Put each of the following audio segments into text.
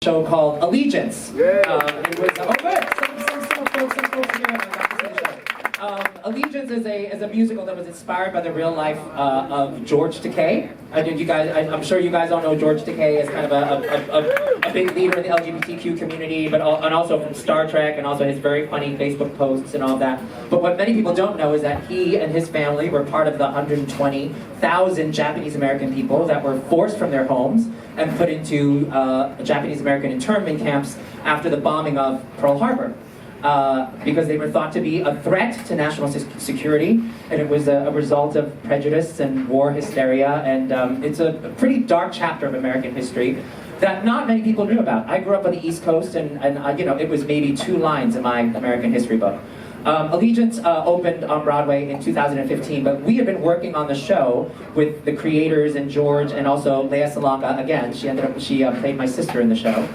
Show called Allegiance. It was good. Some folks here got to see the show. Allegiance is a musical that was inspired by the real life of George Takei. I'm sure you guys all know George Takei as kind of a big leader in the LGBTQ community, and also from Star Trek, and also his very funny Facebook posts and all that. But what many people don't know is that he and his family were part of the 120,000 Japanese American people that were forced from their homes and put into Japanese American internment camps after the bombing of Pearl Harbor. Because they were thought to be a threat to national security, and it was a result of prejudice and war hysteria, and it's a pretty dark chapter of American history that not many people knew about. I grew up on the East Coast, and it was maybe 2 lines in my American history book. Allegiance opened on Broadway in 2015, but we had been working on the show with the creators and George, and also Lea Salonga. Again, she played my sister in the show.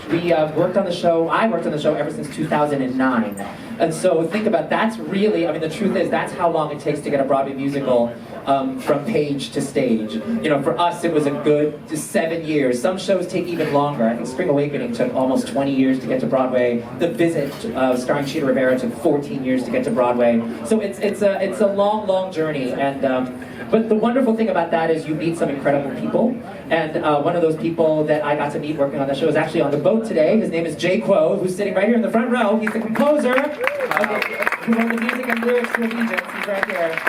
We worked on the show. I worked on the show ever since 2009, and so think about that's really. I mean, the truth is that's how long it takes to get a Broadway musical from page to stage. You know, for us it was a good 7 years. Some shows take even longer. I think Spring Awakening took almost 20 years to get to Broadway. The Visit, starring Chita Rivera, took 14 years to get to Broadway. So it's a long journey, and. But the wonderful thing about that is you meet some incredible people, and one of those people that I got to meet working on the show is actually on the boat today. His name is Jay Quo, who's sitting right here in the front row. He's the composer who wrote the music and lyrics to Allegiance. He's right here.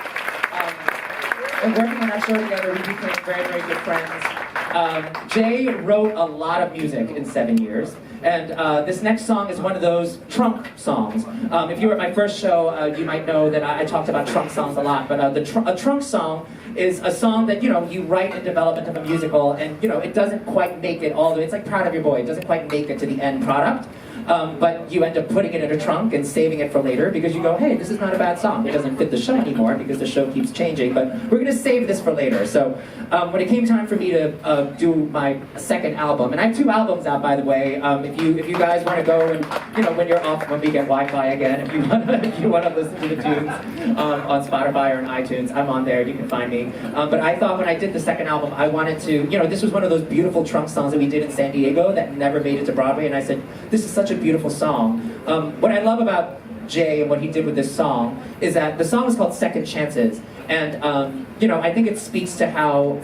And working on that show together, we became very good friends. Jay wrote a lot of music in 7 years. And this next song is one of those trunk songs. If you were at my first show, you might know that I talked about trunk songs a lot. But a trunk song is a song that you write in development of a musical, and it doesn't quite make it all the way. It's like Proud of Your Boy. It doesn't quite make it to the end product. But you end up putting it in a trunk and saving it for later because you go, hey, this is not a bad song. It doesn't fit the show anymore because the show keeps changing, but we're going to save this for later. So when it came time for me to do my second album, and I have 2 albums out, by the way. If you guys want to go and when you're off, when we get Wi-Fi again, if you want to listen to the tunes on Spotify or on iTunes, I'm on there. You can find me. But I thought when I did the second album, I wanted to, this was one of those beautiful trunk songs that we did in San Diego that never made it to Broadway, and I said, this is such a beautiful song. What I love about Jay and what he did with this song is that the song is called Second Chances, and I think it speaks to how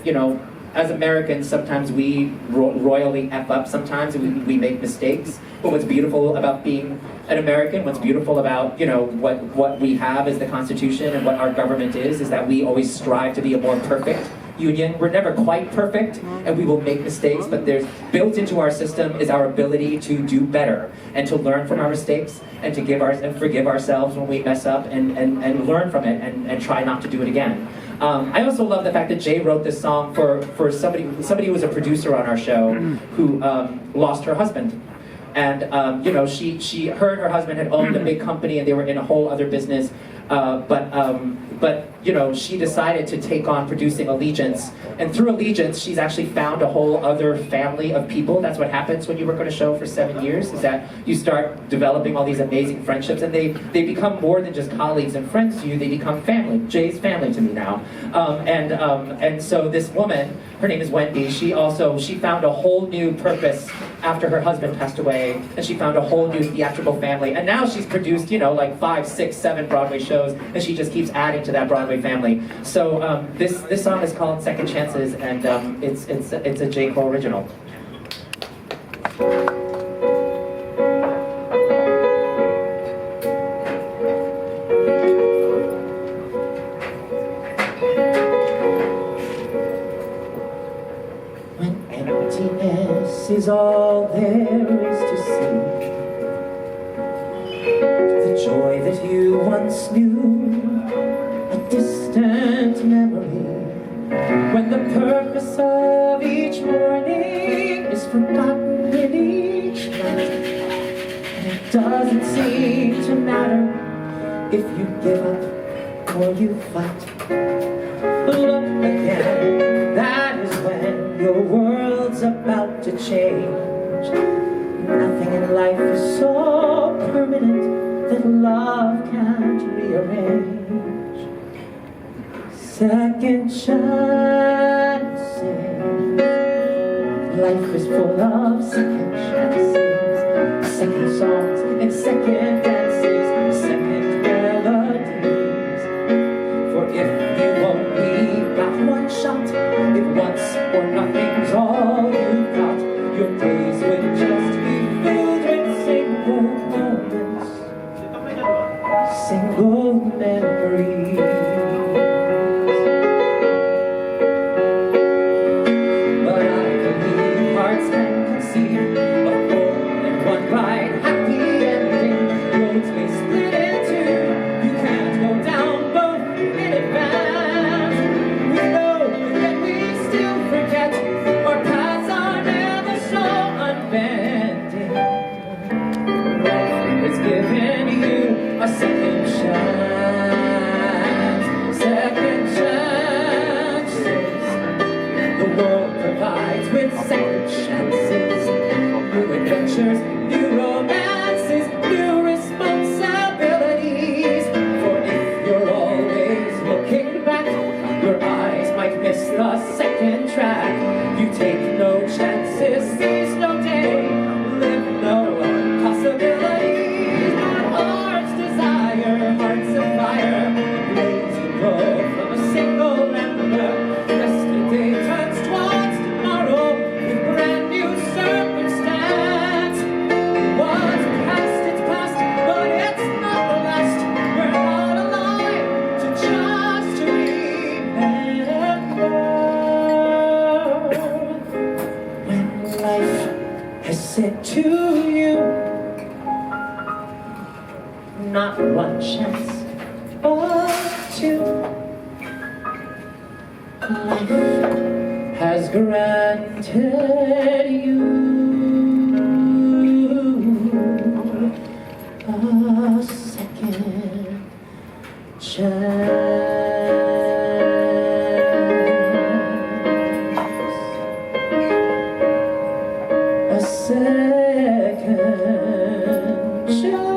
as Americans sometimes we royally F up sometimes, and we make mistakes, but what's beautiful about being an American, what's beautiful about what we have as the Constitution and what our government is that we always strive to be a more perfect union. We're never quite perfect, and we will make mistakes, but there's built into our system is our ability to do better and to learn from our mistakes and to forgive ourselves when we mess up and learn from it and try not to do it again. I also love the fact that Jay wrote this song for somebody who was a producer on our show who lost her husband. And her and her husband had owned a big company, and they were in a whole other business. But she decided to take on producing Allegiance, and through Allegiance, she's actually found a whole other family of people. That's what happens when you work on a show for 7 years, is that you start developing all these amazing friendships, and they become more than just colleagues and friends to you. They become family. Jay's family to me now, and so this woman, her name is Wendy. She found a whole new purpose after her husband passed away, and she found a whole new theatrical family, and now she's produced like 5, 6, 7 Broadway shows, and she just keeps adding to that Broadway family. So this song is called Second Chances, and it's a J. Cole original. When emptiness is all there is to see, the joy that you once knew, a distant memory, when the purpose of each morning is forgotten in each night, and it doesn't seem to matter if you give up or you fight. Look again, that is when your world's about to change. Nothing in life is so permanent that love can't rearrange. Second chances, Life is full of second chances, second songs and second dances, second melodies. For if you only got one shot, if once or nothing's all you've got, your days would just be filled with single moments, single memories. Second chances, new adventures, new romances, new responsibilities. For if you're always looking back, your eyes might miss the second track. You take no chances, seize no day, live no possibilities. Heart's desire, hearts of fire, blaze and grow from a single ember. Yesterday turns towards tomorrow. Said to you, not one chance, but two. Life has granted you a second chance. Second chance.